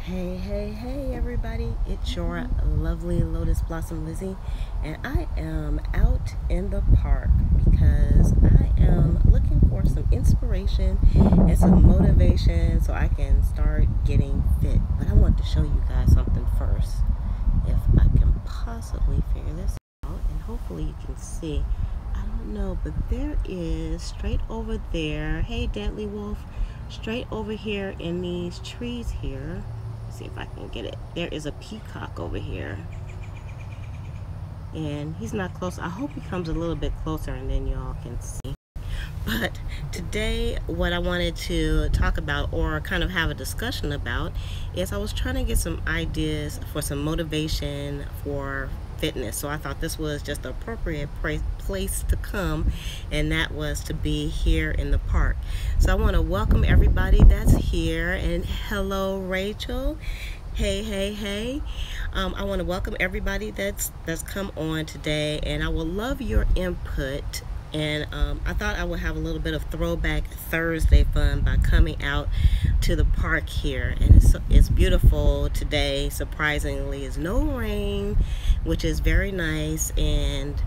Hey everybody, it's your lovely Lotus Blossom Lizzie, and I am out in the park because I am looking for some inspiration and some motivation so I can start getting fit. But I want to show you guys something first, if I can possibly figure this out, and hopefully you can see. I don't know, but there is straight over there, hey Deadly Wolf, straight over here in these trees here. See if I can get it. There is a peacock over here, and he's not close. I hope he comes a little bit closer and then y'all can see. But today what I wanted to talk about, or kind of have a discussion about, is I was trying to get some ideas for some motivation for fitness. So I thought this was just the appropriate place to come, and that was to be here in the park. So I want to welcome everybody that's here, and hello Rachel, hey. I want to welcome everybody that's come on today, and I would love your input. And I thought I would have a little bit of Throwback Thursday fun by coming out to the park here, and it's beautiful today. Surprisingly, it's no rain, which is very nice. And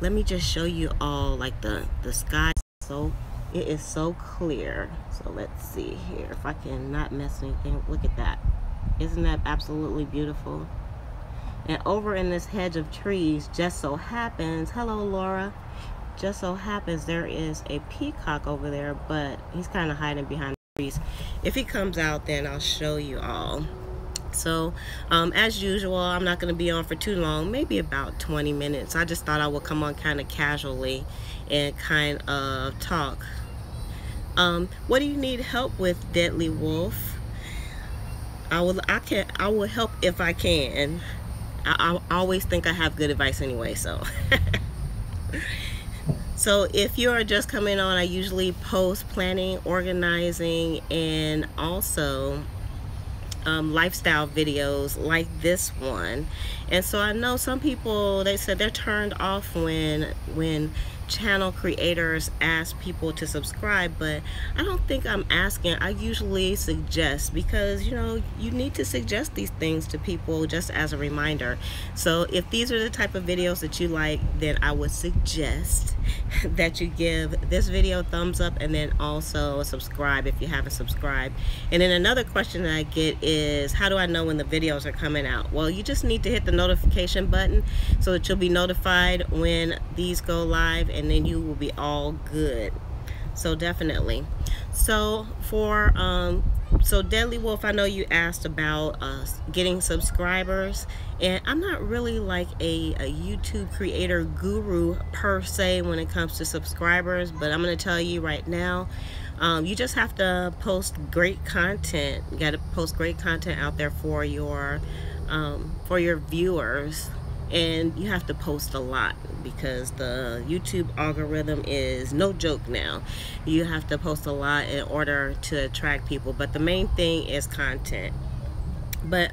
let me just show you all, like the sky. So it is so clear. So let's see here if I can not mess anything. Look at that. Isn't that absolutely beautiful? And over in this hedge of trees, just so happens, hello Laura, just so happens there is a peacock over there, but he's kind of hiding behind the trees. If he comes out, then I'll show you all. So as usual, I'm not going to be on for too long, maybe about 20 minutes. I just thought I would come on kind of casually and kind of talk. What do you need help with, Deadly Wolf? I will help if I can. I always think I have good advice anyway, so so if you're just coming on, I usually post planning, organizing, and also lifestyle videos like this one. And so I know some people, they said they're turned off when channel creators ask people to subscribe, but I don't think I'm asking. I usually suggest, because you know, you need to suggest these things to people just as a reminder. So if these are the type of videos that you like, then I would suggest that you give this video a thumbs up, and then also subscribe if you haven't subscribed. And then another question that I get is, how do I know when the videos are coming out? Well, you just need to hit the notification button so that you'll be notified when these go live, and then you will be all good. So definitely. So for so Deadly Wolf, I know you asked about getting subscribers, and I'm not really like a YouTube creator guru per se when it comes to subscribers, but I'm going to tell you right now, you just have to post great content. You got to post great content out there for your viewers. And you have to post a lot, because the YouTube algorithm is no joke now. You have to post a lot in order to attract people, but the main thing is content. But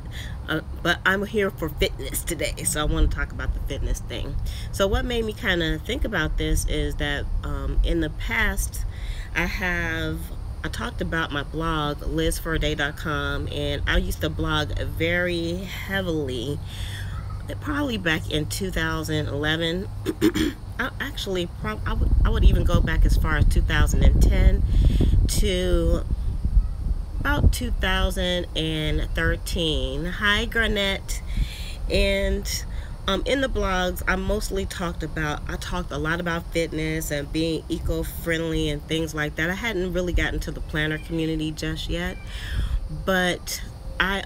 I'm here for fitness today, so I want to talk about the fitness thing. So what made me kind of think about this is that in the past I talked about my blog, lizforaday.com, and I used to blog very heavily probably back in 2011. I would even go back as far as 2010 to about 2013. Hi Garnett. And in the blogs, I talked a lot about fitness and being eco-friendly and things like that. I hadn't really gotten to the planner community just yet, but I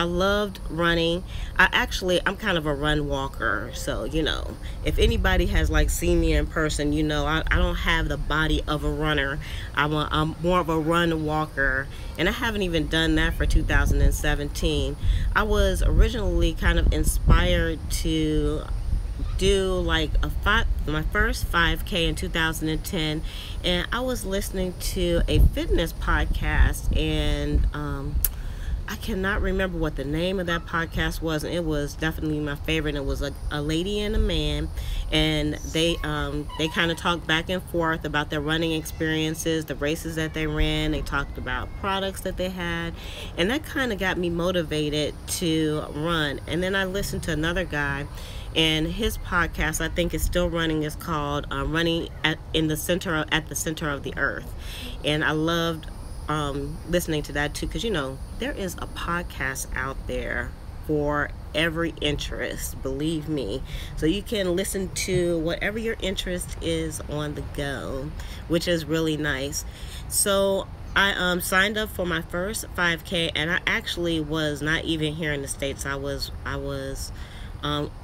loved running. I'm kind of a run walker, so you know, if anybody has like seen me in person, you know I don't have the body of a runner. I'm more of a run walker, and I haven't even done that for 2017. I was originally kind of inspired to do like my first 5K in 2010, and I was listening to a fitness podcast, and I cannot remember what the name of that podcast was. It was definitely my favorite. It was a lady and a man, and they kind of talked back and forth about their running experiences, the races that they ran. They talked about products that they had, and that kind of got me motivated to run. And then I listened to another guy, and his podcast, I think, is still running. Is called "Running at the Center of the Earth," and I loved listening to that too, because there is a podcast out there for every interest, believe me. So you can listen to whatever your interest is on the go, which is really nice. So I signed up for my first 5K, and I actually was not even here in the States. I was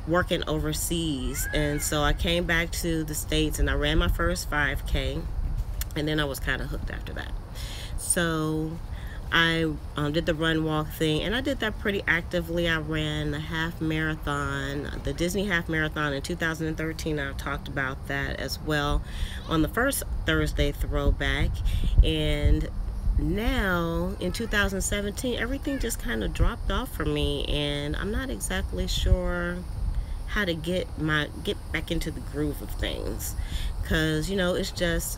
working overseas, and so I came back to the States and I ran my first 5K, and then I was kind of hooked after that. So I did the run walk thing, and I did that pretty actively. I ran the half marathon, the Disney half marathon in 2013. I talked about that as well on the first Thursday throwback. And now in 2017, everything just kind of dropped off for me, and I'm not exactly sure how to get back into the groove of things, because it's just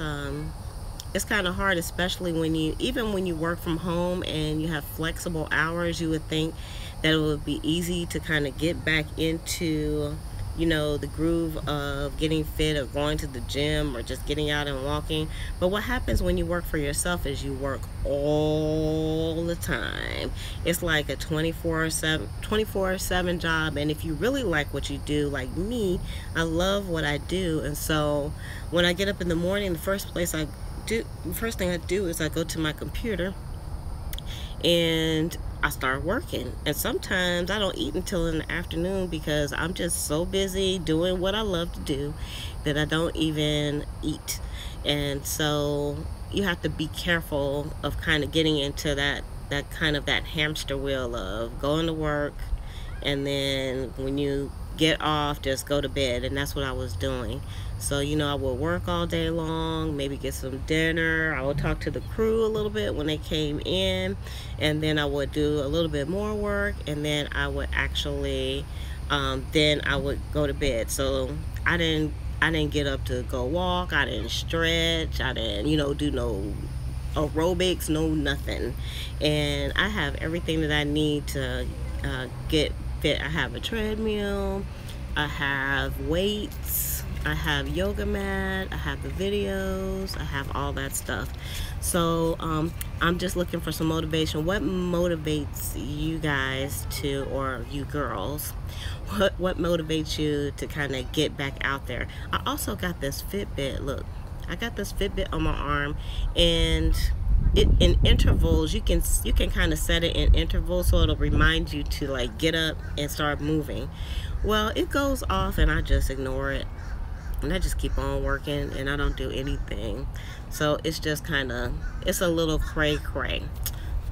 it's kind of hard, especially when you work from home and you have flexible hours. You would think that it would be easy to kind of get back into the groove of getting fit or going to the gym or just getting out and walking. But what happens when you work for yourself is you work all the time. It's like a 24/7 job, and if you really like what you do, like me, I love what I do. And so when I get up in the morning, the first thing I do is I go to my computer and I start working. And sometimes I don't eat until in the afternoon, because I'm just so busy doing what I love to do that I don't even eat. And so you have to be careful of kind of getting into that hamster wheel of going to work, and then when you get off, just go to bed. And that's what I was doing. So I would work all day long, maybe get some dinner. I would talk to the crew a little bit when they came in, and then I would do a little bit more work, and then I would actually then I would go to bed. So I didn't get up to go walk. I didn't stretch. I didn't do no aerobics, no nothing. And I have everything that I need to get fit. I have a treadmill, I have weights, I have yoga mat, I have the videos, I have all that stuff. So I'm just looking for some motivation. What motivates you guys to, or you girls, what motivates you to kind of get back out there? I also got this Fitbit. Look, I got this Fitbit on my arm, and in intervals, you can kind of set it in intervals, so it'll remind you to like get up and start moving. Well, it goes off and I just ignore it, and I just keep on working, and I don't do anything. So it's just it's a little cray.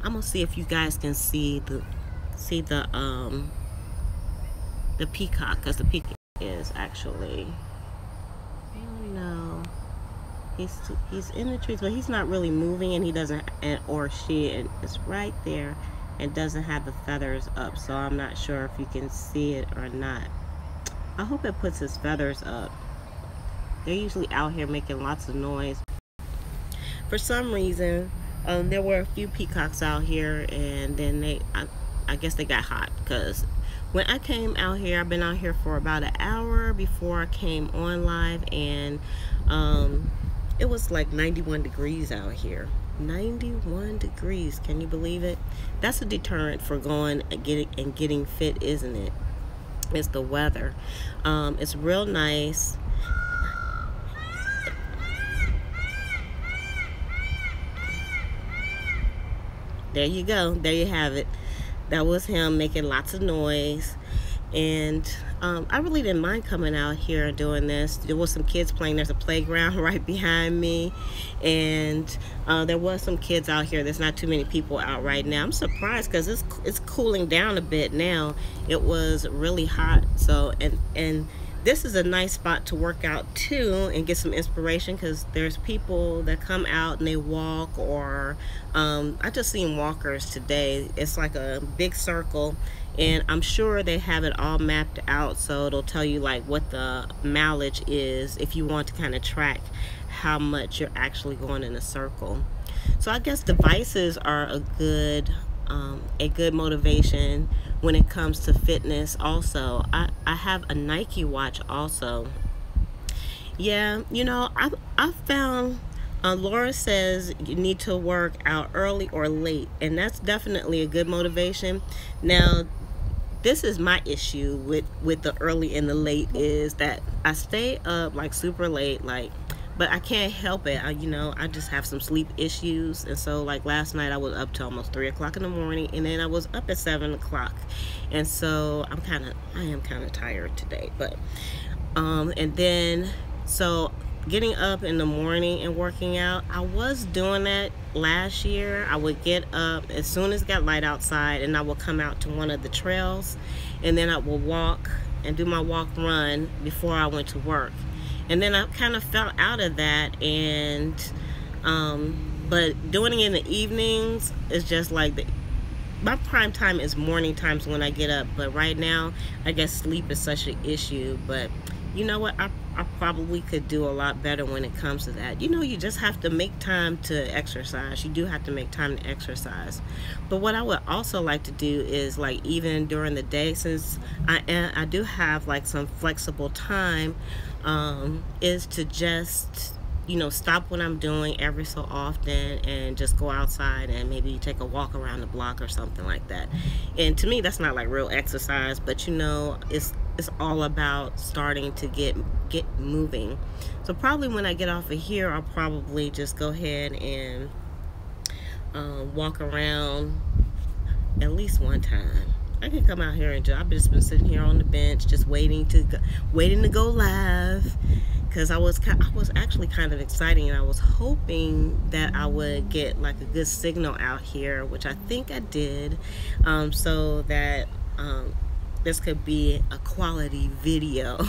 I'm gonna see if you guys can see the peacock, because the peacock is actually, no, he's in the trees, but he's not really moving, and he doesn't, or she is right there and doesn't have the feathers up. So I'm not sure if you can see it or not. I hope it puts his feathers up. They're usually out here making lots of noise. For some reason, there were a few peacocks out here, and then I guess they got hot, because when I came out here, I've been out here for about an hour before I came on live, and it was like 91 degrees out here. 91 degrees, can you believe it? That's a deterrent for going and getting fit, isn't it? It's the weather. It's real nice. There you go. There you have it. That was him making lots of noise. And I really didn't mind coming out here and doing this. There was some kids playing. There's a playground right behind me, and there was some kids out here. There's not too many people out right now. I'm surprised, because it's cooling down a bit now. It was really hot. So and this is a nice spot to work out too and get some inspiration, because there's people that come out and they walk, or I just seen walkers today. It's like a big circle, and I'm sure they have it all mapped out, so it'll tell you like what the mileage is if you want to kind of track how much you're actually going in a circle. So I guess devices are a good motivation when it comes to fitness. Also, I have a Nike watch also. Yeah, I found Laura says you need to work out early or late, and that's definitely a good motivation. Now, this is my issue with the early and the late, is that I stay up like super late, like, but I can't help it. I just have some sleep issues, and so like last night I was up till almost 3 o'clock in the morning, and then I was up at 7 o'clock, and so I am kind of tired today. But and then so getting up in the morning and working out, I was doing that last year. I would get up as soon as it got light outside, and I would come out to one of the trails, and then I would walk and do my walk run before I went to work. And then I kind of fell out of that, and but doing it in the evenings is just like my prime time is morning times when I get up. But right now, I guess sleep is such an issue. But you know what? I probably could do a lot better when it comes to that. You just have to make time to exercise. You do have to make time to exercise. But what I would also like to do is, like, even during the day, since I do have like some flexible time, is to just stop what I'm doing every so often and just go outside and maybe take a walk around the block or something like that. And to me, that's not like real exercise, but it's all about starting to get moving. So probably when I get off of here, I'll probably just go ahead and walk around at least one time. I can come out here and I've just been sitting here on the bench just waiting to go live, because I was actually kind of excited, and I was hoping that I would get like a good signal out here, which I think I did, so that this could be a quality video.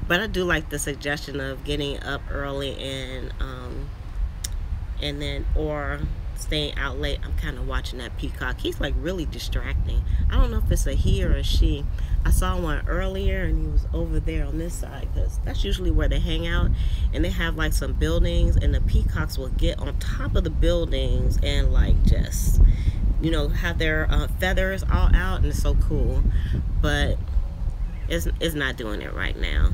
But I do like the suggestion of getting up early and then or staying out late. I'm kind of watching that peacock. He's like really distracting. I don't know if it's a he or a she. I saw one earlier, and he was over there on this side, because that's usually where they hang out, and they have like some buildings, and the peacocks will get on top of the buildings and like just have their feathers all out, and it's so cool. But it's not doing it right now.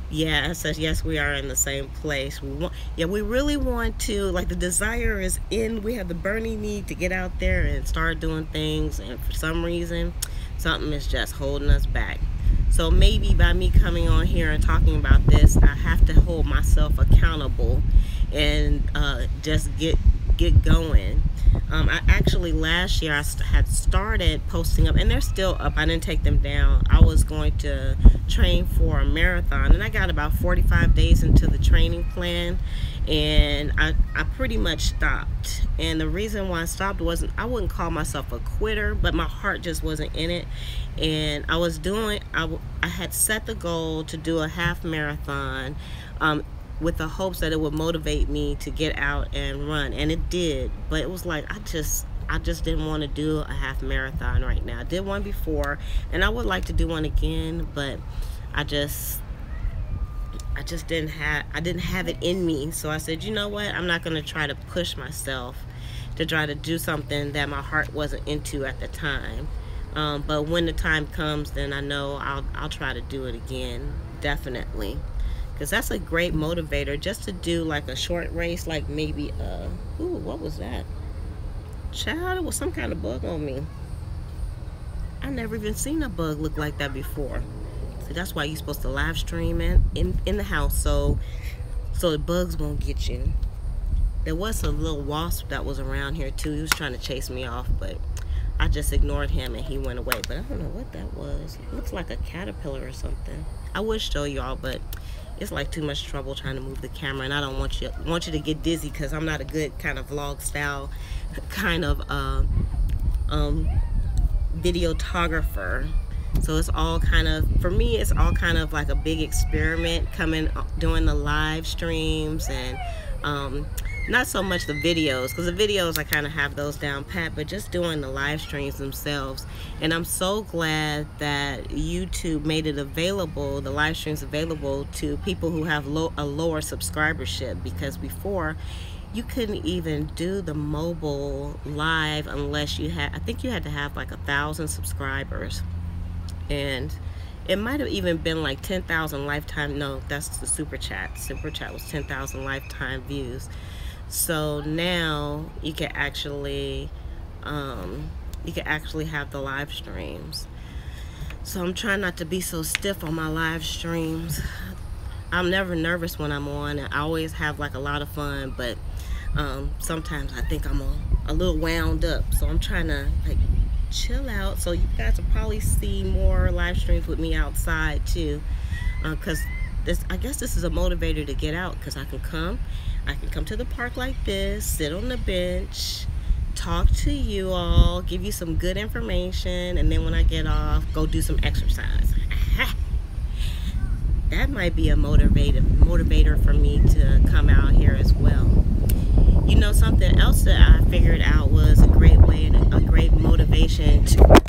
Yeah, it says yes, we are in the same place. We really want to, like, the desire is in. We have the burning need to get out there and start doing things, and for some reason something is just holding us back. So maybe by me coming on here and talking about this, I have to hold myself accountable and just get going. I actually last year I had started posting up, and they're still up. I didn't take them down. I was going to train for a marathon, and I got about 45 days into the training plan, and I pretty much stopped. And the reason why I stopped wasn't, I wouldn't call myself a quitter, but my heart just wasn't in it. And I had set the goal to do a half marathon, with the hopes that it would motivate me to get out and run, and it did. But it was like I just didn't want to do a half marathon right now. I did one before, and I would like to do one again, but I didn't have it in me. So I said, you know what, I'm not going to try to push myself to try to do something that my heart wasn't into at the time. But when the time comes, then I know I'll try to do it again, definitely. Because that's a great motivator, just to do like a short race, like maybe ooh, what was that? Child, it was some kind of bug on me. I never even seen a bug look like that before. See, that's why you're supposed to live stream in the house, so the bugs won't get you. There was a little wasp that was around here too. He was trying to chase me off, but I just ignored him and he went away. But I don't know what that was. It looks like a caterpillar or something. I would show y'all, but it's like too much trouble trying to move the camera, and I don't want you to get dizzy, because I'm not a good kind of vlog style kind of videographer. So it's all kind of, for me, it's all kind of like a big experiment doing the live streams, and not so much the videos, because the videos I kind of have those down pat, but just doing the live streams themselves. And I'm so glad that YouTube made it available, the live streams available to people who have a lower subscribership, because before you couldn't even do the mobile live unless you had, I think you had to have like 1,000 subscribers. And it might have even been like 10,000 lifetime. No, that's the super chat. Super chat was 10,000 lifetime views. So now you can actually have the live streams. So I'm trying not to be so stiff on my live streams. I'm never nervous when I'm on. I always have like a lot of fun, but sometimes I think I'm a little wound up. So I'm trying to like chill out. So you guys will probably see more live streams with me outside too, because I guess this is a motivator to get out, because I can come to the park like this, sit on the bench, talk to you all, give you some good information, and then when I get off, go do some exercise. That might be a motivator for me to come out here as well. You know, something else that I figured out was a great way and a great motivation to...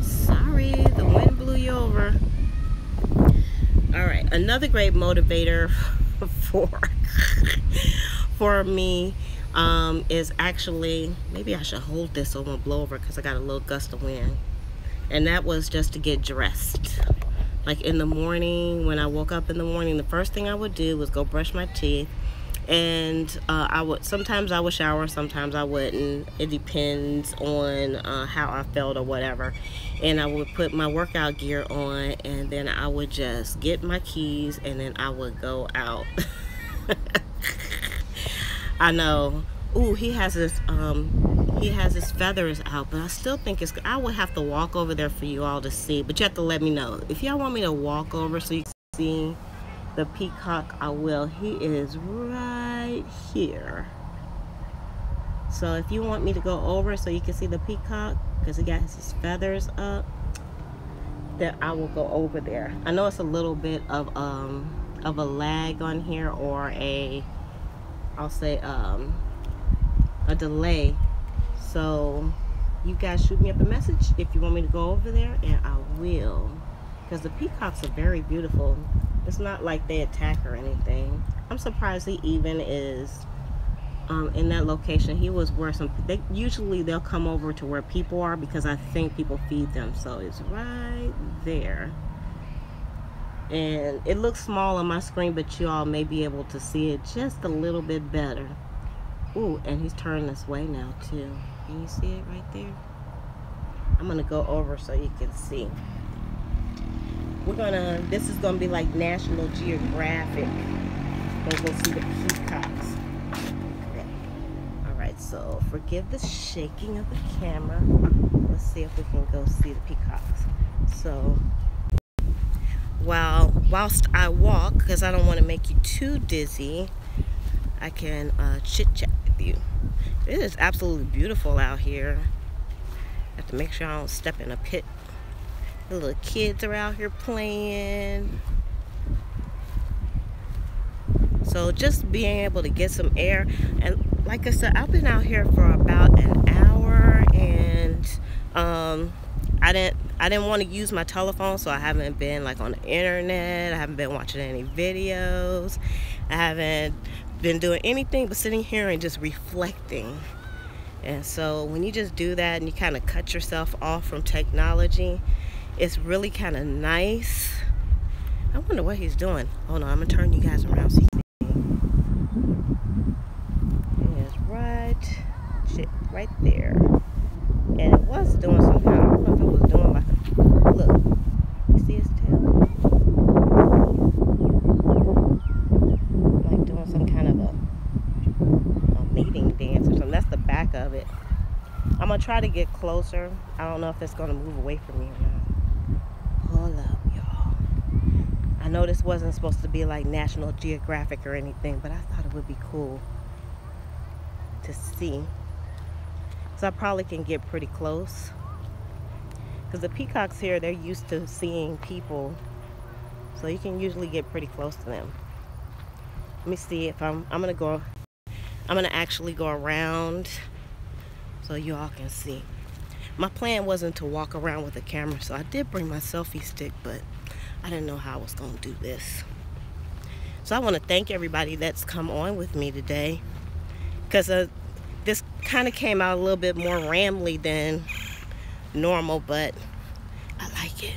Sorry, the wind blew you over. Alright, another great motivator for me is actually, maybe I should hold this so it won't blow over, because I got a little gust of wind. And that was just to get dressed. Like in the morning, when I woke up in the morning, the first thing I would do was go brush my teeth. And sometimes I would shower, sometimes I wouldn't. It depends on how I felt or whatever. And I would put my workout gear on, and then I would just get my keys, and then I would go out. I know. Ooh, he has his feathers out, but I still think I would have to walk over there for you all to see, but you have to let me know. If y'all want me to walk over so you can see the peacock, I will. He is right here. So if you want me to go over so you can see the peacock, because he got his feathers up, then I will go over there. I know it's a little bit of a lag on here, or I'll say a delay. So you guys shoot me up a message if you want me to go over there, and I will, because the peacocks are very beautiful. It's not like they attack or anything. I'm surprised he even is in that location. He was where usually they'll come over to where people are, because I think people feed them. So it's right there, and it looks small on my screen, but you all may be able to see it just a little bit better. Ooh, and he's turning this way now too. Can you see it right there? I'm gonna go over so you can see. This is gonna be like National Geographic. We'll go see the peacocks. Okay. Alright, so forgive the shaking of the camera. Let's see if we can go see the peacocks. So whilst I walk, because I don't want to make you too dizzy, I can chit chat with you. It is absolutely beautiful out here. I have to make sure I don't step in a pit. The little kids are out here playing. So just being able to get some air. And like I said, I've been out here for about an hour, and I didn't want to use my telephone, so I haven't been like on the internet. I haven't been watching any videos. I haven't been doing anything but sitting here and just reflecting. And so when you just do that and you kind of cut yourself off from technology, it's really kind of nice. I wonder what he's doing. Hold on, I'm gonna turn you guys around so you can see. He is right there. And it was doing some kind of, I don't know if it was doing like a, look, you see his tail? Like doing some kind of a mating dance or something. That's the back of it. I'm gonna try to get closer. I don't know if it's gonna move away from me or not. Hold up, y'all. I know this wasn't supposed to be like National Geographic or anything, but I thought it would be cool to see. So I probably can get pretty close. Because the peacocks here, they're used to seeing people. So you can usually get pretty close to them. Let me see if I'm gonna actually go around so you all can see. My plan wasn't to walk around with a camera, so I did bring my selfie stick, but I didn't know how I was gonna do this. So I want to thank everybody that's come on with me today, because this kind of came out a little bit more rambly than normal, but I like it.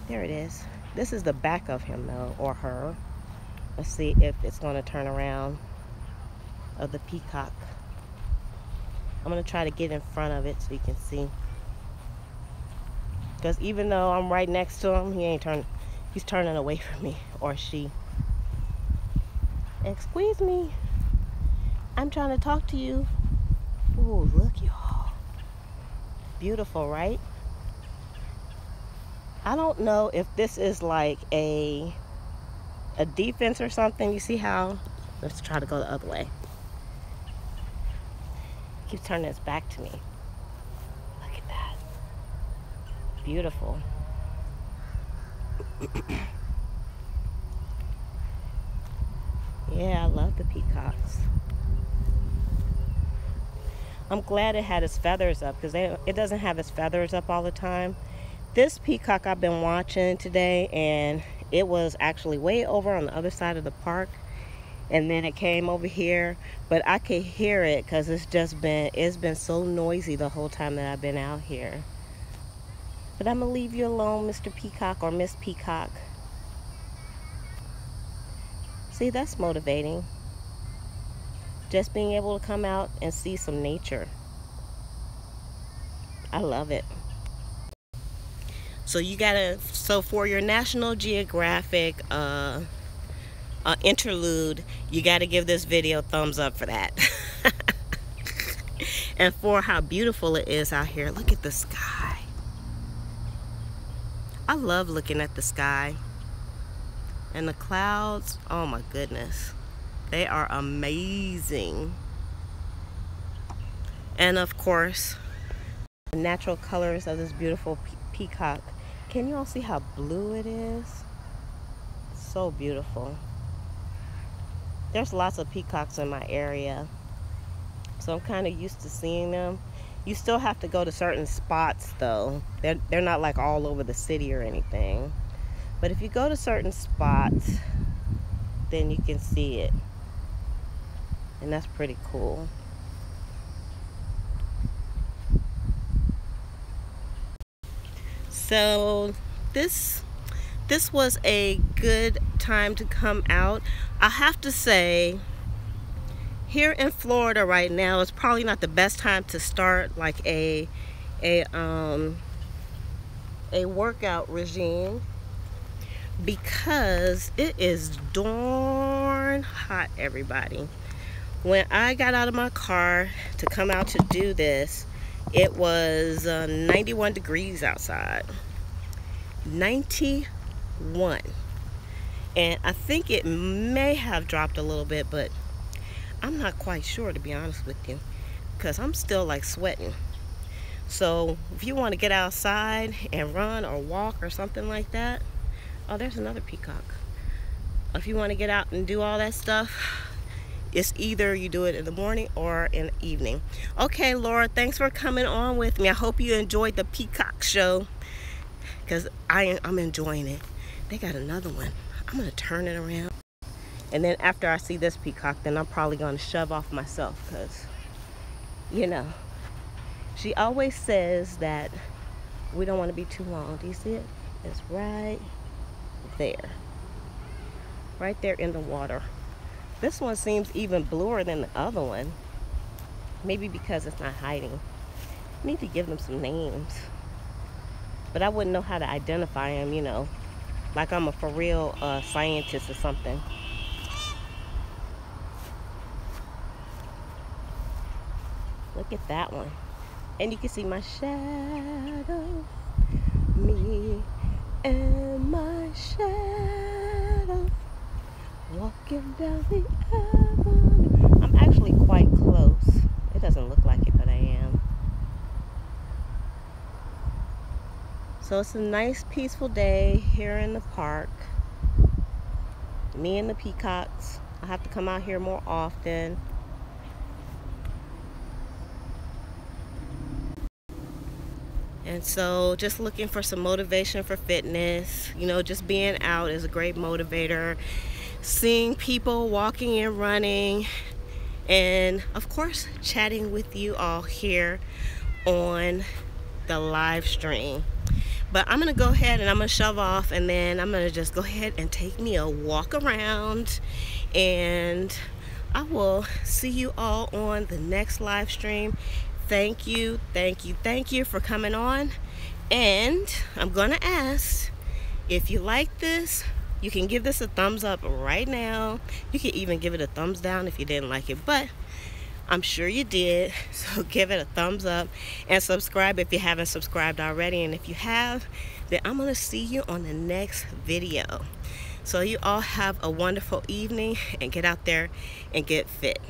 There it is. This is the back of him though, or her. Let's see if it's going to turn around of the peacock. I'm going to try to get in front of it so you can see. Because even though I'm right next to him, he's turning away from me, or she. Excuse me. I'm trying to talk to you. Ooh, look y'all. Beautiful, right? I don't know if this is like a defense or something. You see how? Let's try to go the other way. Keeps turning its back to me. Look at that. Beautiful. Yeah, I love the peacocks. I'm glad it had its feathers up, because it doesn't have its feathers up all the time. This peacock I've been watching today, and it was actually way over on the other side of the park, and then it came over here, but I could hear it because it's been so noisy the whole time that I've been out here. But I'm gonna leave you alone, Mr. Peacock or Miss Peacock. See, that's motivating. Just being able to come out and see some nature. I love it. So for your National Geographic interlude, you gotta give this video a thumbs up for that. And for how beautiful it is out here. Look at the sky. I love looking at the sky. And the clouds, oh my goodness. They are amazing. And of course, the natural colors of this beautiful peacock. Can you all see how blue it is? So beautiful. There's lots of peacocks in my area, so I'm kind of used to seeing them. You still have to go to certain spots though. They're not like all over the city or anything. But if you go to certain spots, then you can see it. And that's pretty cool. So this was a good time to come out. I have to say, here in Florida right now, it's probably not the best time to start like a workout regime, because it is darn hot, everybody. When I got out of my car to come out to do this, it was 91 degrees outside. 91. And I think it may have dropped a little bit, but I'm not quite sure, to be honest with you, because I'm still like sweating. So if you want to get outside and run or walk or something like that, oh, there's another peacock. If you want to get out and do all that stuff, it's either you do it in the morning or in the evening. Okay, Laura, thanks for coming on with me. I hope you enjoyed the peacock show, because I'm enjoying it. They got another one. I'm going to turn it around. And then after I see this peacock, then I'm probably going to shove off myself, because, you know, she always says that we don't want to be too long. Do you see it? It's right there. Right there in the water. This one seems even bluer than the other one. Maybe because it's not hiding. I need to give them some names. But I wouldn't know how to identify them, you know. Like I'm a for real scientist or something. Look at that one. And you can see my shadow. Me and my shadow. Walking down the avenue. I'm actually quite close. It doesn't look like it, but I am. So it's a nice peaceful day here in the park. Me and the peacocks. I have to come out here more often. And so just looking for some motivation for fitness. You know, just being out is a great motivator. Seeing people walking and running, and of course chatting with you all here on the live stream. But I'm gonna go ahead and I'm gonna shove off, and then I'm gonna just go ahead and take me a walk around, and I will see you all on the next live stream. Thank you for coming on. And I'm gonna ask, if you like this, you can give this a thumbs up right now. You can even give it a thumbs down if you didn't like it, but I'm sure you did. So give it a thumbs up and subscribe if you haven't subscribed already. And if you have, then I'm gonna see you on the next video. So you all have a wonderful evening, and get out there and get fit.